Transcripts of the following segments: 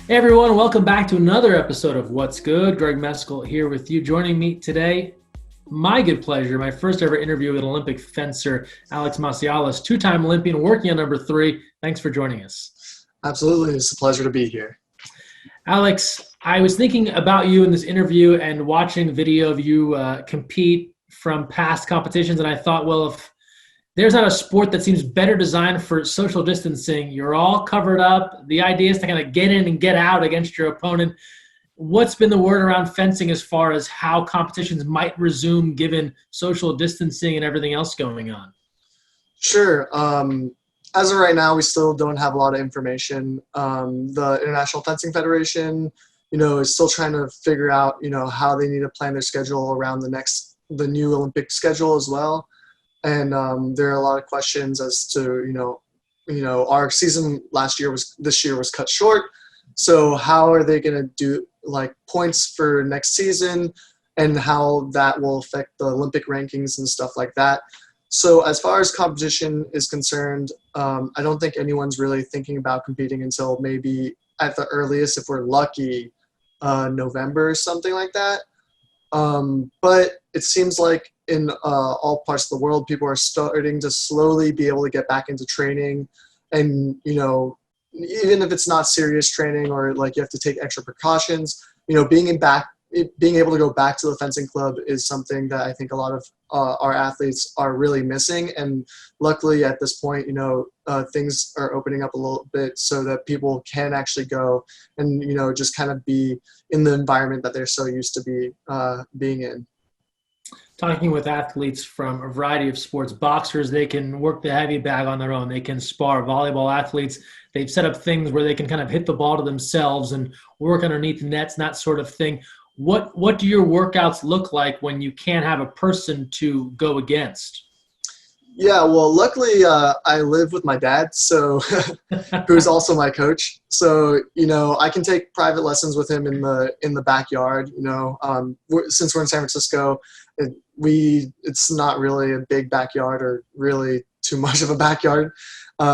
Hey everyone, welcome back to another episode of What's Good. Greg Mescall here with you. Joining me today, my good pleasure, my first ever interview with Olympic fencer Alex Massialas, two-time Olympian, working on number 3. Thanks for joining us. Absolutely. It's a pleasure to be here. Alex, I was thinking about you in this interview and watching video of you compete from past competitions, and I thought, well, if there's not a sport that seems better designed for social distancing. You're all covered up. The idea is to kind of get in and get out against your opponent. What's been the word around fencing as far as how competitions might resume given social distancing and everything else going on? Sure. As of right now, we still don't have a lot of information. The International Fencing Federation, is still trying to figure out, how they need to plan their schedule around the new Olympic schedule as well. And there are a lot of questions as to, our season this year was cut short. So how are they going to do points for next season and how that will affect the Olympic rankings and stuff like that. So as far as competition is concerned, I don't think anyone's really thinking about competing until maybe at the earliest, if we're lucky, November or something like that. But it seems like in all parts of the world, people are starting to slowly be able to get back into training. And, even if it's not serious training or you have to take extra precautions, being able to go back to the fencing club is something that I think a lot of our athletes are really missing. And luckily at this point, things are opening up a little bit so that people can actually go and, just kind of be in the environment that they're so used to being in. Talking with athletes from a variety of sports, boxers, they can work the heavy bag on their own. They can spar. Volleyball athletes, they've set up things where they can kind of hit the ball to themselves and work underneath nets and that sort of thing. What do your workouts look like when you can't have a person to go against? Yeah, well, luckily I live with my dad, so who's also my coach. So I can take private lessons with him in the backyard. Since we're in San Francisco, it's not really a big backyard or really too much of a backyard.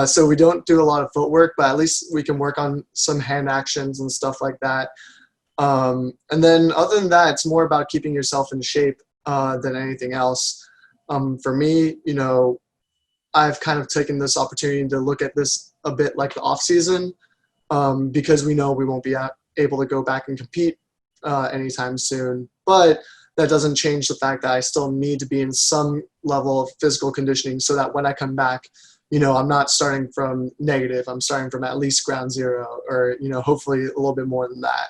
So we don't do a lot of footwork, but at least we can work on some hand actions and stuff like that. And then other than that, it's more about keeping yourself in shape than anything else. For me, I've kind of taken this opportunity to look at this a bit like the off season, because we know we won't be able to go back and compete anytime soon. But that doesn't change the fact that I still need to be in some level of physical conditioning so that when I come back, I'm not starting from negative. I'm starting from at least ground zero or, hopefully a little bit more than that.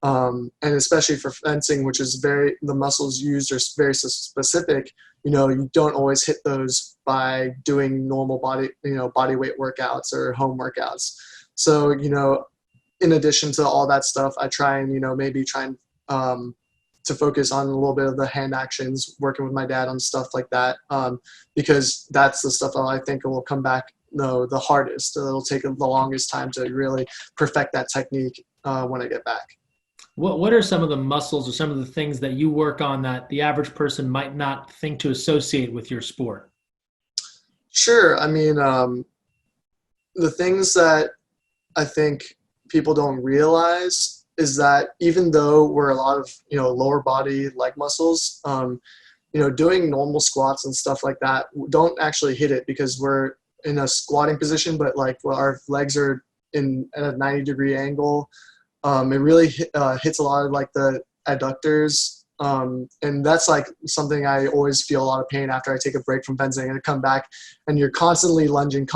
And especially for fencing, which is the muscles used are very specific, you don't always hit those by doing normal body weight workouts or home workouts. So, in addition to all that stuff, I try and, maybe try and to focus on a little bit of the hand actions, working with my dad on stuff like that, because that's the stuff that I think will come back the hardest. It'll take the longest time to really perfect that technique when I get back. What are some of the muscles or some of the things that you work on that the average person might not think to associate with your sport? Sure. I mean, the things that I think people don't realize is that even though we're a lot of, lower body leg muscles, doing normal squats and stuff like that don't actually hit it because we're in a squatting position, but our legs are at a 90-degree angle. It really hits a lot of the adductors. And that's something I always feel a lot of pain after I take a break from fencing and I come back and you're constantly lunging.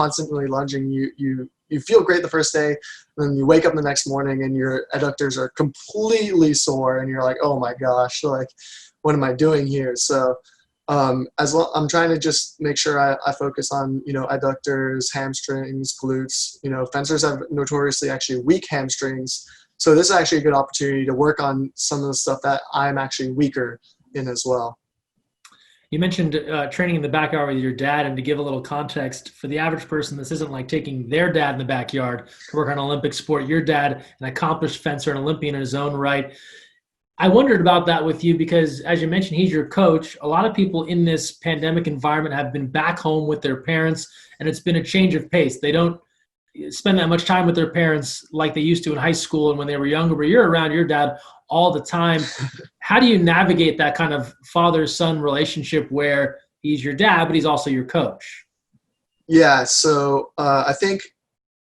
You feel great the first day, and then you wake up the next morning and your adductors are completely sore and you're like, oh my gosh, what am I doing here? So I'm trying to just make sure I focus on, adductors, hamstrings, glutes. Fencers have notoriously actually weak hamstrings. So this is actually a good opportunity to work on some of the stuff that I'm actually weaker in as well. You mentioned training in the backyard with your dad, and to give a little context, for the average person, this isn't like taking their dad in the backyard to work on an Olympic sport. Your dad, an accomplished fencer, an Olympian in his own right. I wondered about that with you because, as you mentioned, he's your coach. A lot of people in this pandemic environment have been back home with their parents, and it's been a change of pace. They don't spend that much time with their parents like they used to in high school and when they were younger, but you're around your dad all the time. How do you navigate that kind of father-son relationship where he's your dad, but he's also your coach? Yeah, so I think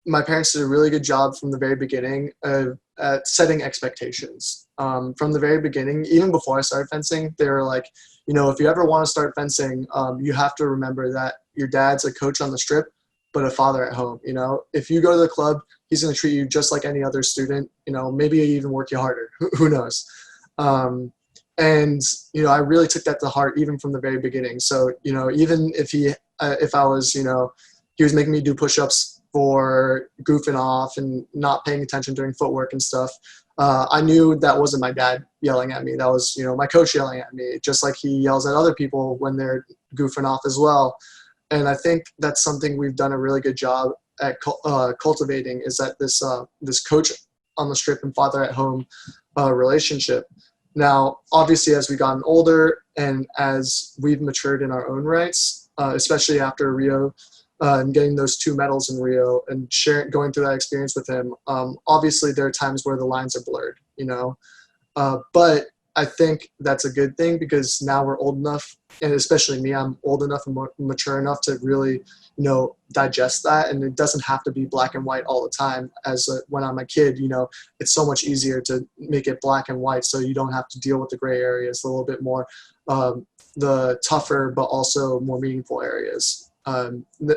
my parents did a really good job from the very beginning of setting expectations. From the very beginning, even before I started fencing, they were like, if you ever want to start fencing, you have to remember that your dad's a coach on the strip, but a father at home. If you go to the club, he's going to treat you just like any other student. Maybe even work you harder. Who knows? And I really took that to heart even from the very beginning. So even if I was he was making me do push-ups for goofing off and not paying attention during footwork and stuff, I knew that wasn't my dad yelling at me. That was my coach yelling at me, just like he yells at other people when they're goofing off as well. And I think that's something we've done a really good job at cultivating, is that this coach on the strip and father at home relationship. Now, obviously, as we've gotten older and as we've matured in our own rights, especially after Rio and getting those 2 medals in Rio and going through that experience with him, obviously there are times where the lines are blurred, but I think that's a good thing, because now we're old enough, and especially me, I'm old enough and mature enough to really, digest that. And it doesn't have to be black and white all the time. When I'm a kid, it's so much easier to make it black and white, so you don't have to deal with the gray areas, a little bit more, the tougher but also more meaningful areas.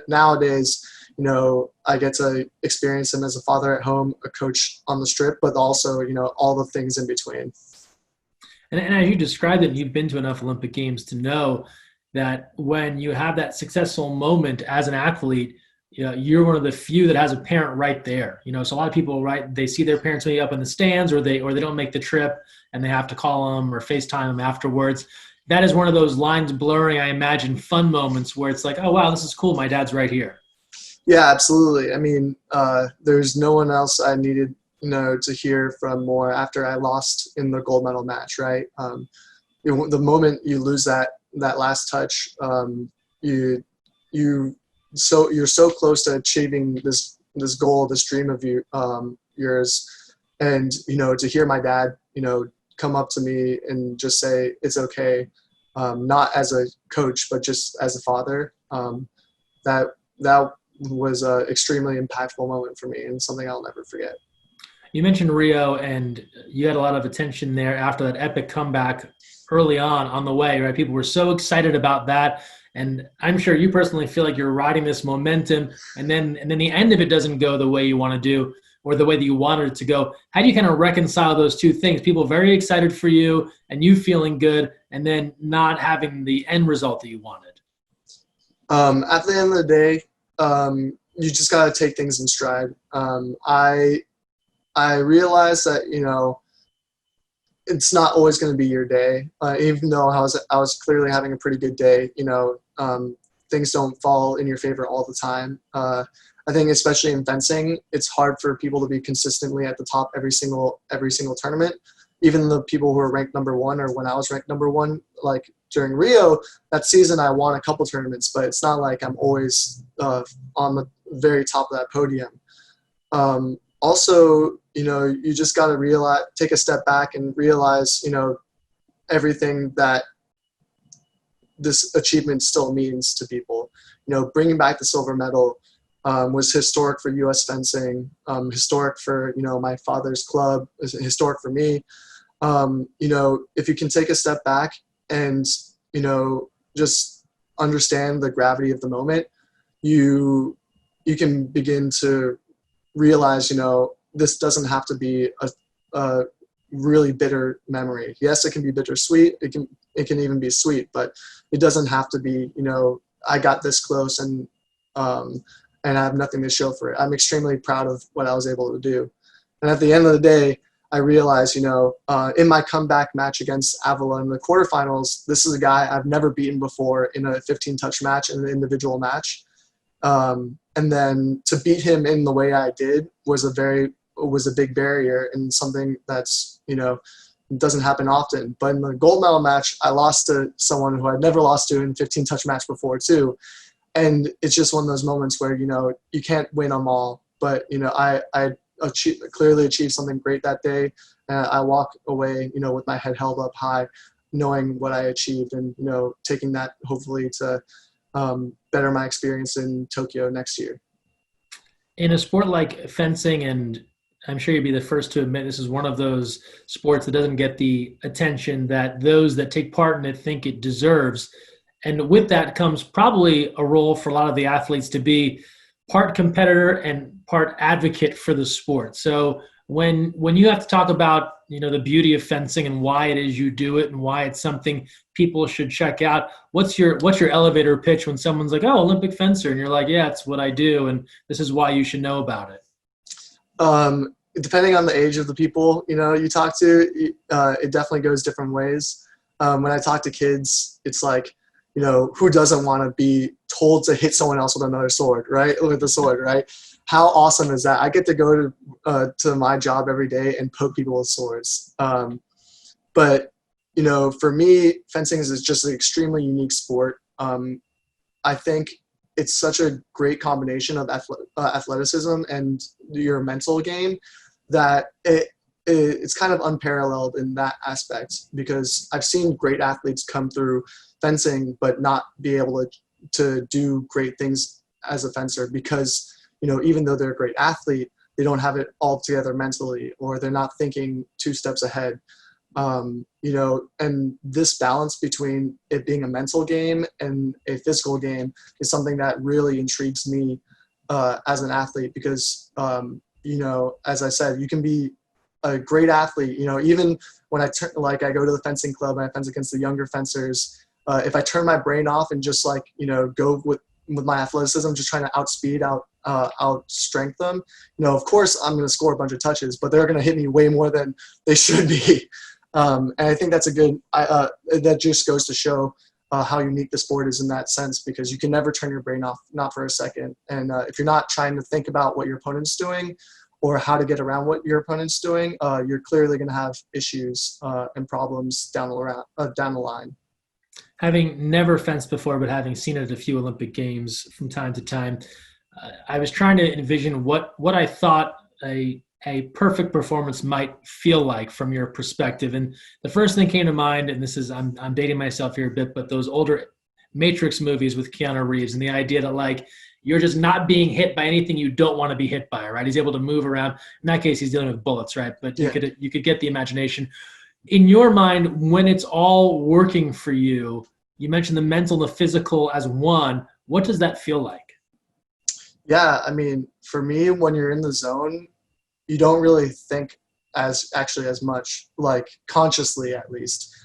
Nowadays, I get to experience him as a father at home, a coach on the strip, but also, all the things in between. And as you described it, you've been to enough Olympic Games to know that when you have that successful moment as an athlete, you're one of the few that has a parent right there. So a lot of people, right, they see their parents maybe up in the stands, or they don't make the trip and they have to call them or FaceTime them afterwards. That is one of those lines blurring, I imagine, fun moments where it's like, oh, wow, this is cool. My dad's right here. Yeah, absolutely. I mean, there's no one else I needed to hear from more after I lost in the gold medal match, right? The moment you lose that last touch, you're so close to achieving this goal, this dream of yours, and to hear my dad come up to me and just say it's okay, not as a coach but just as a father, that was an extremely impactful moment for me and something I'll never forget. You mentioned Rio, and you had a lot of attention there after that epic comeback early on the way, right? People were so excited about that. And I'm sure you personally feel like you're riding this momentum, and then the end of it doesn't go the way you want to do, or the way that you wanted it to go. How do you kind of reconcile those two things? People very excited for you and you feeling good, and then not having the end result that you wanted? At the end of the day, you just got to take things in stride. I realized that, it's not always going to be your day. Even though I was clearly having a pretty good day, things don't fall in your favor all the time. I think especially in fencing, it's hard for people to be consistently at the top every single tournament. Even the people who are ranked number 1, or when I was ranked number 1, like during Rio, that season I won a couple tournaments, but it's not like I'm always on the very top of that podium. Also, you just got to take a step back and realize, everything that this achievement still means to people. Bringing back the silver medal was historic for U.S. fencing, historic for, my father's club, historic for me. If you can take a step back and, just understand the gravity of the moment, you can begin to realize, this doesn't have to be a really bitter memory. Yes, it can be bittersweet. It can even be sweet, but it doesn't have to be, I got this close and I have nothing to show for it. I'm extremely proud of what I was able to do. And at the end of the day, I realized, in my comeback match against Avila in the quarterfinals, this is a guy I've never beaten before in a 15-touch match, in an individual match. And then to beat him in the way I did was a big barrier, and something that's, doesn't happen often. But in the gold medal match, I lost to someone who I'd never lost to in 15-touch match before too. And it's just one of those moments where, you can't win them all. But, I clearly achieved something great that day. And I walk away, with my head held up high, knowing what I achieved and, taking that hopefully to better my experience in Tokyo next year. In a sport like fencing, and I'm sure you'd be the first to admit this is one of those sports that doesn't get the attention that those that take part in it think it deserves. And with that comes probably a role for a lot of the athletes to be part competitor and part advocate for the sport. So when you have to talk about the beauty of fencing and why it is you do it and why it's something people should check out, what's your elevator pitch when someone's like, oh, Olympic fencer, and you're like, yeah, it's what I do and this is why you should know about it? Depending on the age of the people you talk to, it definitely goes different ways. When I talk to kids, it's like, who doesn't want to be told to hit someone else with another sword, right? With a sword, right? How awesome is that? I get to go to my job every day and poke people with swords. But for me, fencing is just an extremely unique sport. I think it's such a great combination of athleticism and your mental game that it's kind of unparalleled in that aspect, because I've seen great athletes come through fencing but not be able to do great things as a fencer because, even though they're a great athlete, they don't have it all together mentally, or they're not thinking 2 steps ahead. And this balance between it being a mental game and a physical game is something that really intrigues me as an athlete, because, as I said, you can be a great athlete, even when I go to the fencing club and I fence against the younger fencers. If I turn my brain off and just go with my athleticism, just trying to outstrength them, of course I'm going to score a bunch of touches, but they're going to hit me way more than they should be. And I think that's that just goes to show how unique the sport is in that sense, because you can never turn your brain off, not for a second. And if you're not trying to think about what your opponent's doing or how to get around what your opponent's doing, you're clearly going to have issues and problems down the line. Having never fenced before, but having seen it at a few Olympic Games from time to time, I was trying to envision what I thought a perfect performance might feel like from your perspective. And the first thing came to mind, and this is, I'm dating myself here a bit, but those older Matrix movies with Keanu Reeves, and the idea that you're just not being hit by anything you don't want to be hit by, right? He's able to move around. In that case, he's dealing with bullets, right? But you could get the imagination. In your mind, when it's all working for you, you mentioned the mental and the physical as one. What does that feel like? Yeah, I mean, for me, when you're in the zone, you don't really think as much, consciously at least.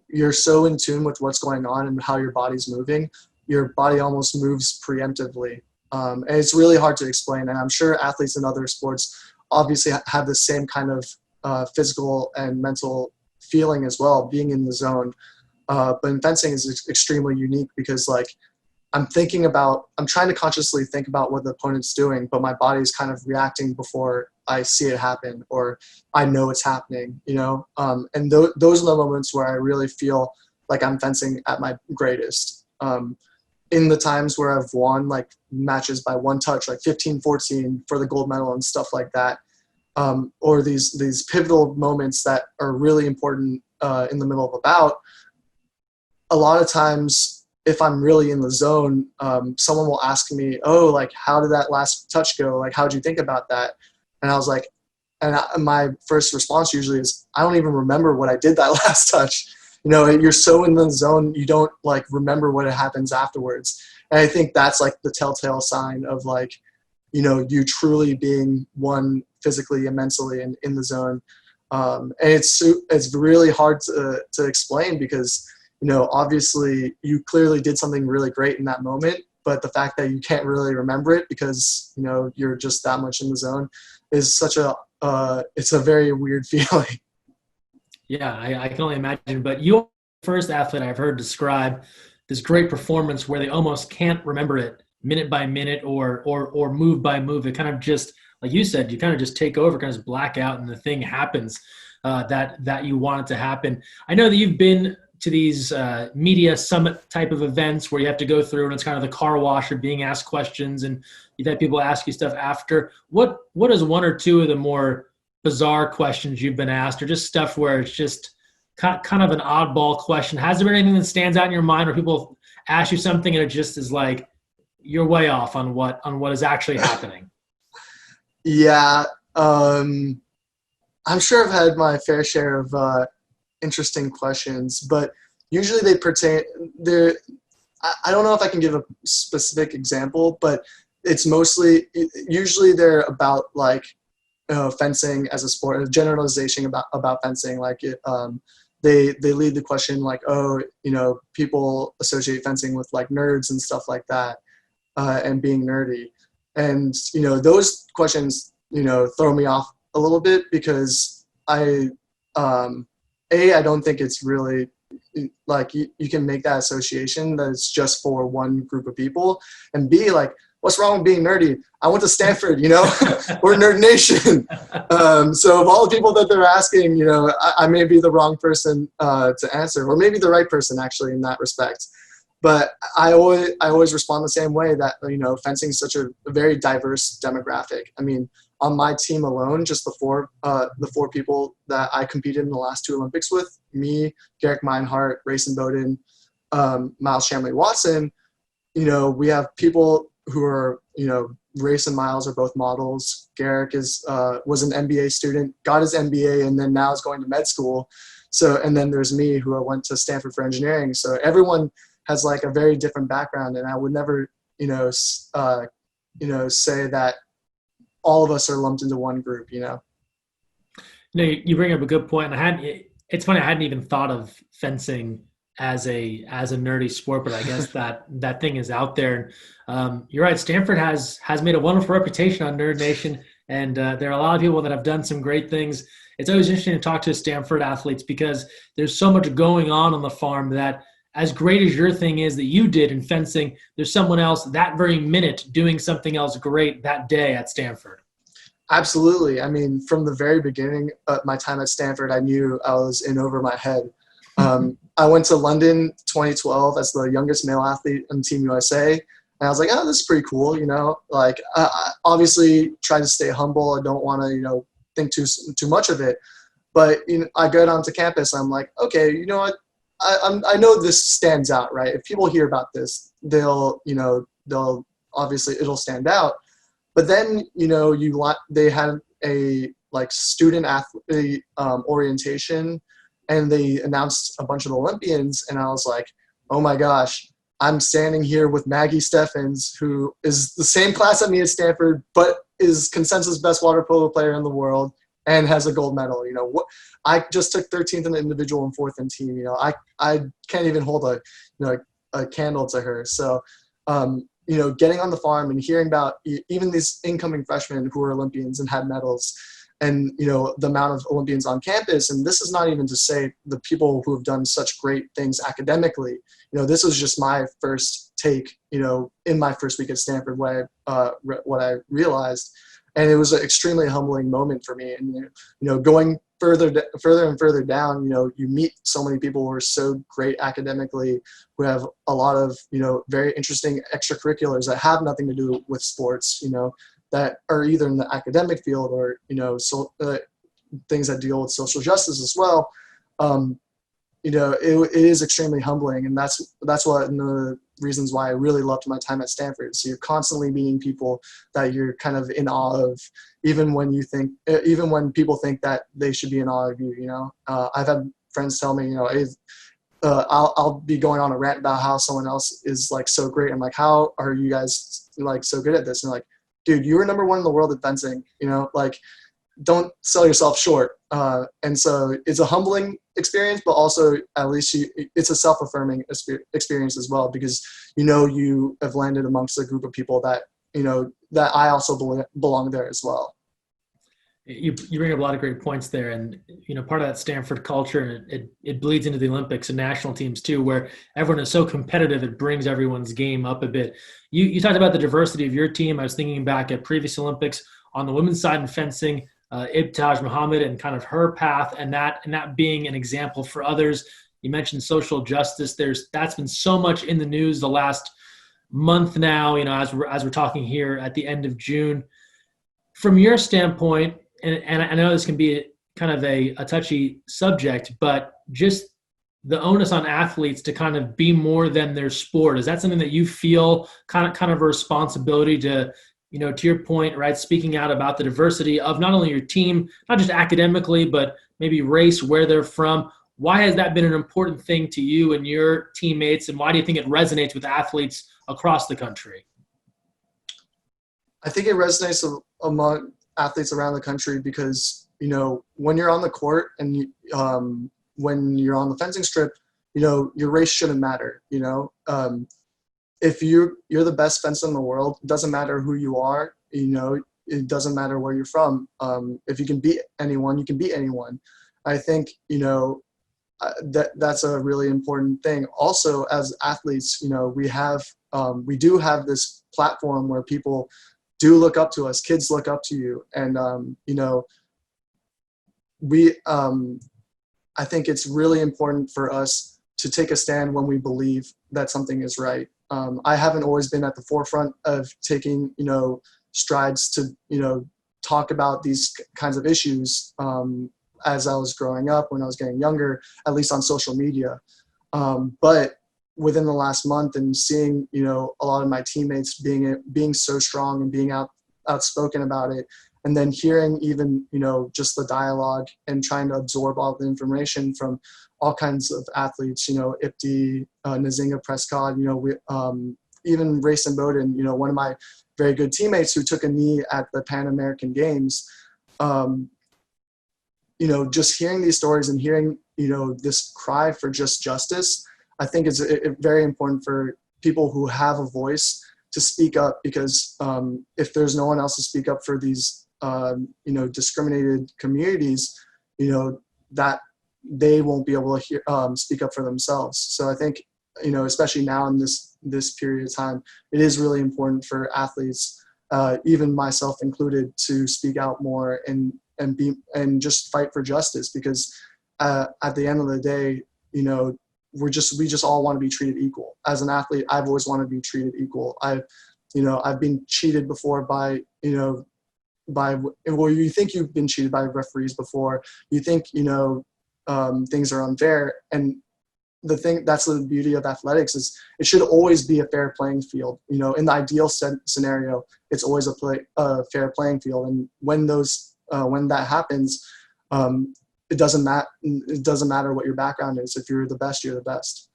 You're so in tune with what's going on and how your body's moving. Your body almost moves preemptively. And it's really hard to explain. And I'm sure athletes in other sports obviously have the same kind of physical and mental feeling as well, being in the zone. But in fencing is extremely unique because I'm trying to consciously think about what the opponent's doing, but my body's kind of reacting before I see it happen, or I know it's happening, and those are the moments where I really feel like I'm fencing at my greatest. In the times where I've won matches by one touch, 15-14 for the gold medal and stuff like that, or these pivotal moments that are really important in the middle of a bout, a lot of times, if I'm really in the zone, someone will ask me, oh, how did that last touch go? How'd you think about that? And I was like, my first response usually is, I don't even remember what I did that last touch. You're so in the zone, you don't remember what happens afterwards. And I think that's the telltale sign of you truly being one physically and mentally and in the zone. And it's really hard to explain because, obviously you clearly did something really great in that moment, but the fact that you can't really remember it because, you're just that much in the zone is it's a very weird feeling. Yeah, I can only imagine. But you're the first athlete I've heard describe this great performance where they almost can't remember it minute by minute or move by move. It kind of just, like you said, you kind of just take over, kind of just black out, and the thing happens that you want it to happen. I know that you've been to these media summit type of events where you have to go through and it's kind of the car wash or being asked questions, and you've had people ask you stuff after. What is one or two of the more bizarre questions you've been asked, or just stuff where it's just kind of an oddball question? Has there been anything that stands out in your mind where people ask you something and it just is like you're way off on what is actually happening? Yeah, I'm sure I've had my fair share of interesting questions, but usually they pertain. I don't know if I can give a specific example, but it's usually they're about like fencing as a sport, a generalization about fencing. Like they lead the question like, oh, people associate fencing with like nerds and stuff like that, and being nerdy. And, those questions, throw me off a little bit because I don't think it's really like you can make that association that it's just for one group of people. And B, like, what's wrong with being nerdy? I went to Stanford, we're Nerd Nation. So of all the people that they're asking, I may be the wrong person to answer, or maybe the right person actually in that respect. But I always respond the same way that, fencing is such a very diverse demographic. I mean, on my team alone, just the four people that I competed in the last two Olympics with, me, Garrick Meinhardt, Rayson Bowden, Miles Shamley Watson, we have people who are, Race and Miles are both models. Garrick was an MBA student, got his MBA, and then now is going to med school. So, and then there's me, who I went to Stanford for engineering. So everyone has like a very different background, and I would never, say that all of us are lumped into one group. No, you bring up a good point. And it's funny, I hadn't even thought of fencing as a nerdy sport, but I guess that thing is out there. You're right. Stanford has made a wonderful reputation on Nerd Nation, and there are a lot of people that have done some great things. It's always interesting to talk to Stanford athletes because there's so much going on the farm that, as great as your thing is that you did in fencing, there's someone else that very minute doing something else great that day at Stanford. Absolutely. I mean, from the very beginning of my time at Stanford, I knew I was in over my head. I went to London 2012 as the youngest male athlete on Team USA. And I was like, oh, this is pretty cool. Like I obviously try to stay humble. I don't want to, think too much of it. But I go down to campus. I'm like, okay, you know what? I know this stands out, right? If people hear about this, they'll obviously it'll stand out. But then, they had a like student athlete orientation, and they announced a bunch of Olympians, and I was like, oh my gosh, I'm standing here with Maggie Steffens, who is the same class at me at Stanford, but is consensus best water polo player in the world and has a gold medal. I just took 13th in the individual and 4th in team. I can't even hold a candle to her. So, getting on the farm and hearing about even these incoming freshmen who are Olympians and had medals, and the amount of Olympians on campus. And this is not even to say the people who have done such great things academically. This was just my first take, in my first week at Stanford, what I realized. And it was an extremely humbling moment for me. And, going further and further down, you meet so many people who are so great academically, who have a lot of, very interesting extracurriculars that have nothing to do with sports, that are either in the academic field or, things that deal with social justice as well. It is extremely humbling. And that's one of the reasons why I really loved my time at Stanford. So you're constantly meeting people that you're kind of in awe of, even when people think that they should be in awe of you. I've had friends tell me, hey, I'll be going on a rant about how someone else is like so great. I'm like, how are you guys like so good at this? And they're like, dude, you were number one in the world at fencing, like, don't sell yourself short. And so it's a humbling experience, but also at least it's a self-affirming experience as well, because, you have landed amongst a group of people that, that I also belong there as well. You bring up a lot of great points there, and part of that Stanford culture, it bleeds into the Olympics and national teams too, where everyone is so competitive, it brings everyone's game up a bit. You talked about the diversity of your team. I was thinking back at previous Olympics on the women's side in fencing, Ibtihaj Muhammad and kind of her path, and that being an example for others. You mentioned social justice. That's been so much in the news the last month now, as we're talking here at the end of June. From your standpoint, and I know this can be kind of a touchy subject, but just the onus on athletes to kind of be more than their sport, is that something that you feel kind of a responsibility to, to your point, right, speaking out about the diversity of not only your team, not just academically, but maybe race, where they're from? Why has that been an important thing to you and your teammates, and why do you think it resonates with athletes across the country? I think it resonates among athletes around the country because, when you're on the court and when you're on the fencing strip, your race shouldn't matter. If you're the best fencer in the world, it doesn't matter who you are. It doesn't matter where you're from. If you can beat anyone, you can beat anyone. I think that's a really important thing. Also, as athletes, we do have this platform where people do look up to us. Kids look up to you, and I think it's really important for us to take a stand when we believe that something is right. I haven't always been at the forefront of taking, strides to, talk about these kinds of issues as I was growing up, when I was getting younger, at least on social media. But within the last month and seeing, a lot of my teammates being so strong and being outspoken about it, and then hearing even, just the dialogue and trying to absorb all the information from all kinds of athletes, Ipti, Nzinga Prescott, even Rayson Bowden, one of my very good teammates who took a knee at the Pan American Games. Just hearing these stories and hearing, this cry for just justice, I think it's very important for people who have a voice to speak up, because if there's no one else to speak up for these, discriminated communities, that they won't be able to speak up for themselves. So I think, especially now in this period of time, it is really important for athletes, even myself included, to speak out more and just fight for justice, because at the end of the day, we just all want to be treated equal. As an athlete, I've always wanted to be treated equal. I've been cheated before by you think you've been cheated by referees before. You think, things are unfair. And that's the beauty of athletics, is it should always be a fair playing field. In the ideal scenario, it's always a fair playing field. And when that happens, it doesn't matter what your background is. If you're the best, you're the best.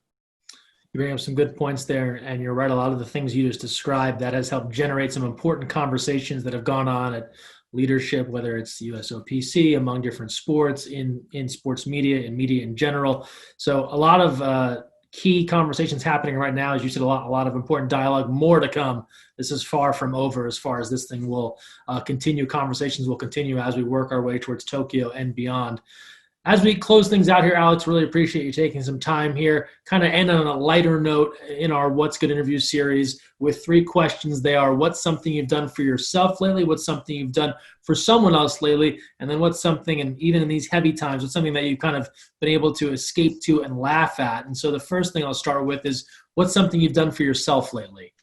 You bring up some good points there, and you're right. A lot of the things you just described, that has helped generate some important conversations that have gone on at leadership, whether it's USOPC, among different sports, in sports media, in media in general. So a lot of key conversations happening right now. As you said, a lot of important dialogue, more to come. This is far from over as far as this thing will continue. Conversations will continue as we work our way towards Tokyo and beyond. As we close things out here, Alex, really appreciate you taking some time here, kind of end on a lighter note in our What's Good interview series with 3 questions. They are: what's something you've done for yourself lately? What's something you've done for someone else lately? And then what's something, and even in these heavy times, what's something that you've kind of been able to escape to and laugh at? And so the first thing I'll start with is, what's something you've done for yourself lately?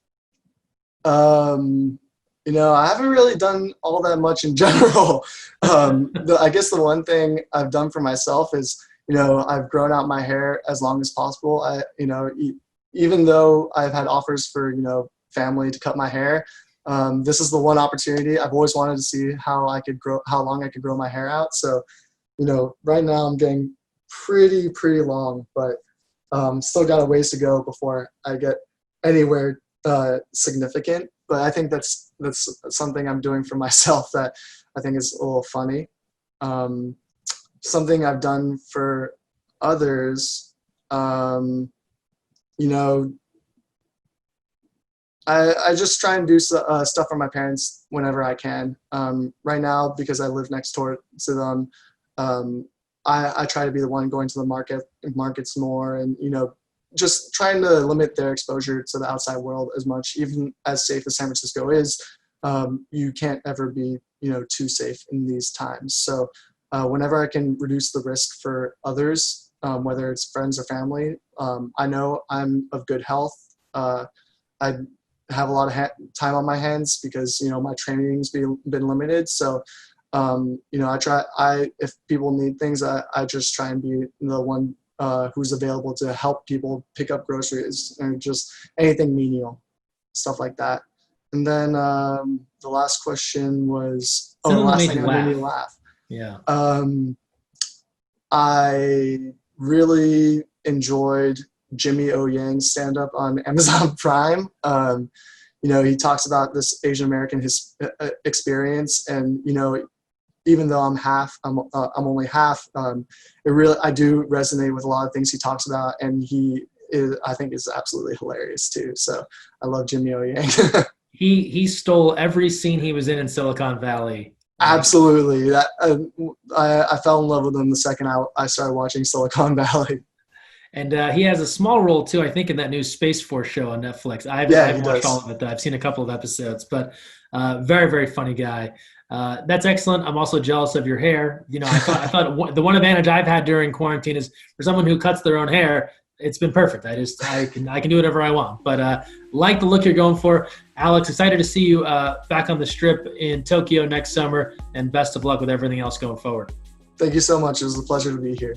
I haven't really done all that much in general. I guess the one thing I've done for myself is, I've grown out my hair as long as possible. Even though I've had offers for, family to cut my hair, this is the one opportunity. I've always wanted to see how long I could grow my hair out. So, right now I'm getting pretty long, but still got a ways to go before I get anywhere significant. But I think that's something I'm doing for myself that I think is a little funny. Something I've done for others, I just try and do stuff for my parents whenever I can. Right now, because I live next door to them, I try to be the one going to the markets more, and just trying to limit their exposure to the outside world as much. Even as safe as San Francisco is, you can't ever be, too safe in these times. So whenever I can reduce the risk for others, whether it's friends or family. I know I'm of good health. I have a lot of time on my hands because, my training's been limited. So, if people need things, I just try and be the one who's available to help people pick up groceries and just anything menial, stuff like that. And then the last question was, the last thing that made me laugh. Yeah. I really enjoyed Jimmy O Yang's stand-up on Amazon Prime. He talks about this Asian American experience, and even though I'm only half. I do resonate with a lot of things he talks about, and I think is absolutely hilarious too. So I love Jimmy O Yang. He stole every scene he was in Silicon Valley. Absolutely. That I fell in love with him the second I started watching Silicon Valley. And he has a small role too, I think, in that new Space Force show on Netflix. I haven't watched all of it though. I've seen a couple of episodes, but very, very funny guy. That's excellent. I'm also jealous of your hair. I thought the one advantage I've had during quarantine is for someone who cuts their own hair, it's been perfect. I can do whatever I want. But like the look you're going for, Alex. Excited to see you back on the strip in Tokyo next summer, and best of luck with everything else going forward. Thank you so much. It was a pleasure to be here.